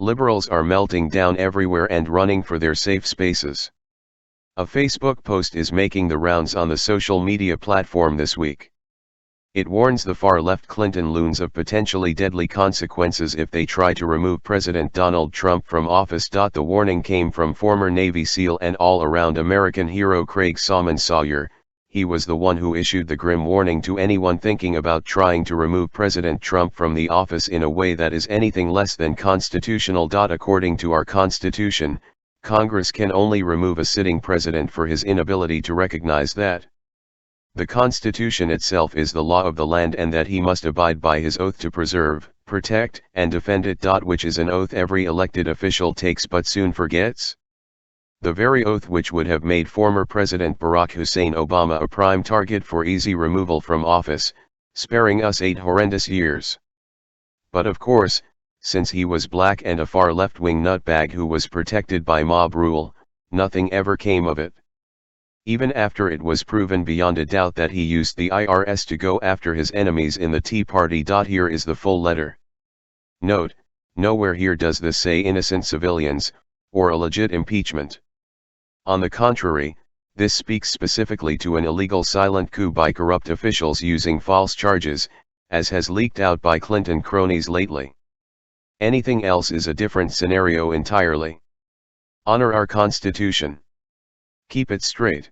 Liberals are melting down everywhere and running for their safe spaces. A Facebook post is making the rounds on the social media platform this week. It warns the far-left Clinton loons of potentially deadly consequences if they try to remove President Donald Trump from office. The warning came from former Navy SEAL and all-around American hero Craig Salmon Sawyer. He was the one who issued the grim warning to anyone thinking about trying to remove President Trump from the office in a way that is anything less than constitutional. According to our Constitution, Congress can only remove a sitting president for his inability to recognize that the Constitution itself is the law of the land and that he must abide by his oath to preserve, protect, and defend it. Which is an oath every elected official takes but soon forgets. The very oath which would have made former President Barack Hussein Obama a prime target for easy removal from office, sparing us 8 horrendous years. But of course, since he was black and a far left-wing nutbag who was protected by mob rule, nothing ever came of it. Even after it was proven beyond a doubt that he used the IRS to go after his enemies in the Tea Party. Here is the full letter. Note, nowhere here does this say innocent civilians, or a legit impeachment. On the contrary, this speaks specifically to an illegal silent coup by corrupt officials using false charges, as has leaked out by Clinton cronies lately. Anything else is a different scenario entirely. Honor our Constitution. Keep it straight.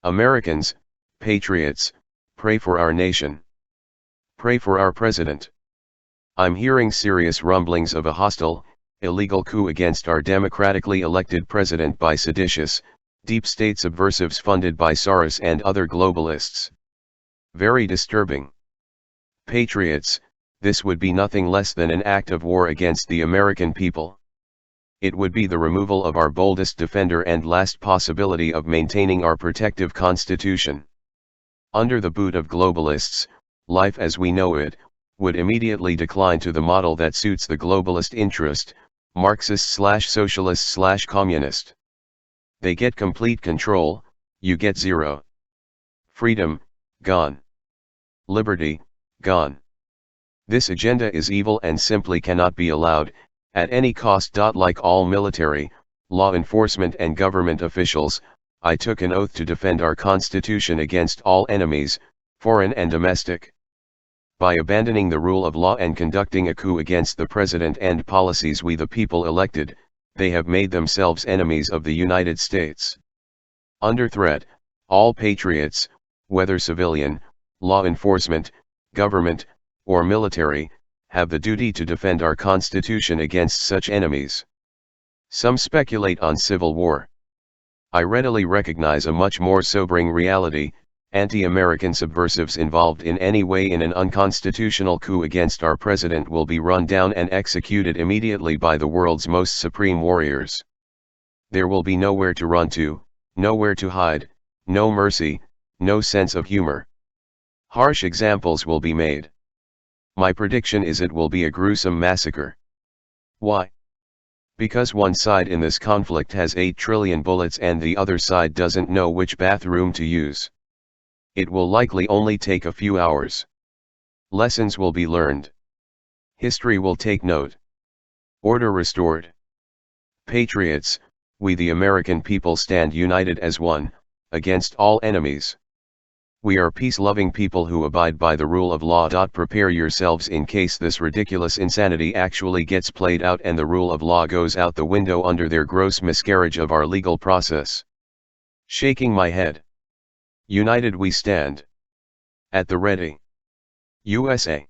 Americans, patriots, pray for our nation. Pray for our president. I'm hearing serious rumblings of a hostile, illegal coup against our democratically elected president by seditious, deep state subversives funded by Soros and other globalists. Very disturbing. Patriots, this would be nothing less than an act of war against the American people. It would be the removal of our boldest defender and last possibility of maintaining our protective Constitution. Under the boot of globalists, life as we know it, would immediately decline to the model that suits the globalist interest, Marxist/socialist/communist. They get complete control, you get zero. Freedom, gone. Liberty, gone. This agenda is evil and simply cannot be allowed, at any cost. Like all military, law enforcement and government officials, I took an oath to defend our Constitution against all enemies, foreign and domestic. By abandoning the rule of law and conducting a coup against the president and policies we the people elected, they have made themselves enemies of the United States. Under threat, all patriots, whether civilian, law enforcement, government, or military, have the duty to defend our Constitution against such enemies. Some speculate on civil war. I readily recognize a much more sobering reality: anti-American subversives involved in any way in an unconstitutional coup against our president will be run down and executed immediately by the world's most supreme warriors. There will be nowhere to run to, nowhere to hide, no mercy, no sense of humor. Harsh examples will be made. My prediction is it will be a gruesome massacre. Why? Because one side in this conflict has 8 trillion bullets and the other side doesn't know which bathroom to use. It will likely only take a few hours. Lessons will be learned. History will take note. Order restored. Patriots, we the American people stand united as one, against all enemies. We are peace-loving people who abide by the rule of law. Prepare yourselves in case this ridiculous insanity actually gets played out and the rule of law goes out the window under their gross miscarriage of our legal process. Shaking my head. United we stand. At the ready. USA.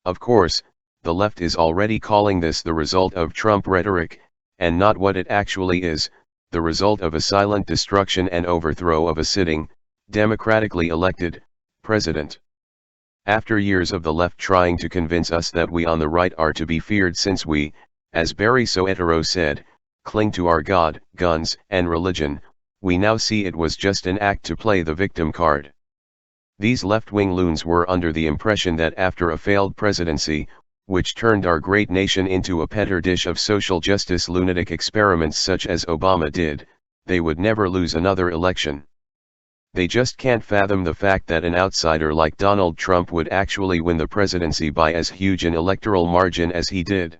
Of course, the left is already calling this the result of Trump rhetoric, and not what it actually is, the result of a silent destruction and overthrow of a sitting, democratically elected, president. After years of the left trying to convince us that we on the right are to be feared since we, as Barry Soetoro said, cling to our God, guns, and religion, we now see it was just an act to play the victim card. These left-wing loons were under the impression that after a failed presidency, which turned our great nation into a petri dish of social justice lunatic experiments such as Obama did, they would never lose another election. They just can't fathom the fact that an outsider like Donald Trump would actually win the presidency by as huge an electoral margin as he did.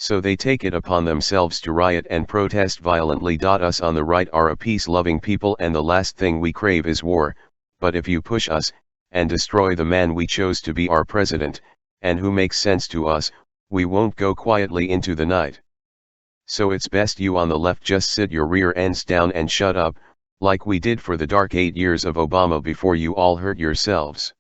So they take it upon themselves to riot and protest violently. Us on the right are a peace-loving people, and the last thing we crave is war, but if you push us, and destroy the man we chose to be our president, and who makes sense to us, we won't go quietly into the night. So it's best you on the left just sit your rear ends down and shut up, like we did for the dark 8 years of Obama before you all hurt yourselves.